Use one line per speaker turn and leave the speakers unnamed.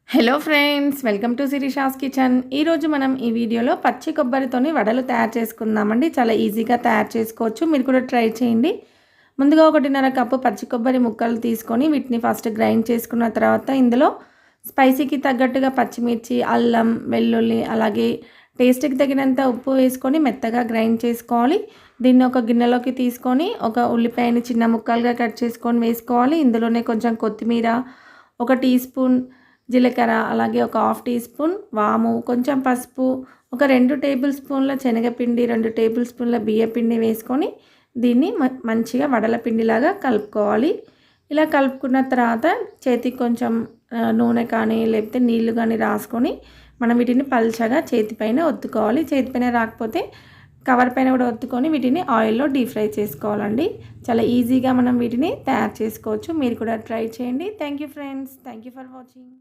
Hello friends, welcome to Sirisha's kitchen. ఈరోజు మనం ఈ వీడియోలో పచ్చి కొబ్బరితోని వడలు తయారు చేసుకుందామండి. చాలా ఈజీగా తయారు చేసుకోవచ్చు. మీరు కూడా ట్రై చేయండి. ముందుగా 1.5 కప్పు పచ్చి కొబ్బరి ముక్కలు తీసుకొని వీటిని ఫస్ట్ గ్రైండ్ చేసుకున్న తర్వాత ఇందులో స్పైసీకి తగ్గట్టుగా పచ్చిమిర్చి, అల్లం, వెల్లుల్లి, అలాగే టేస్ట్కి తగినంత ఉప్పు వేసుకొని మెత్తగా గ్రైండ్ చేసుకోవాలి. దీన్ని ఒక గిన్నెలోకి తీసుకొని ఒక ఉల్లిపాయని చిన్న ముక్కలుగా కట్ చేసుకొని వేసుకోవాలి. ఇందులోనే కొంచెం కొత్తిమీర, 1 టీ స్పూన్ జీలకర్ర, అలాగే ఒక హాఫ్ టీ స్పూన్ వాము, కొంచెం పసుపు, ఒక 2 టేబుల్ స్పూన్ల శనగపిండి, 2 టేబుల్ స్పూన్ల బియ్యపిండి వేసుకొని దీన్ని మంచిగా వడల పిండిలాగా కలుపుకోవాలి. ఇలా కలుపుకున్న తర్వాత చేతికి కొంచెం నూనె కానీ లేకపోతే నీళ్లు కానీ రాసుకొని మనం వీటిని పల్చగా చేతిపైన ఒత్తుకోవాలి. చేతిపైన రాకపోతే కవర్ పైన కూడా ఒత్తుకొని వీటిని ఆయిల్లో డీప్ ఫ్రై చేసుకోవాలండి. చాలా ఈజీగా మనం వీటిని తయారు చేసుకోవచ్చు. మీరు కూడా ట్రై చేయండి. Thank you friends. Thank you for watching.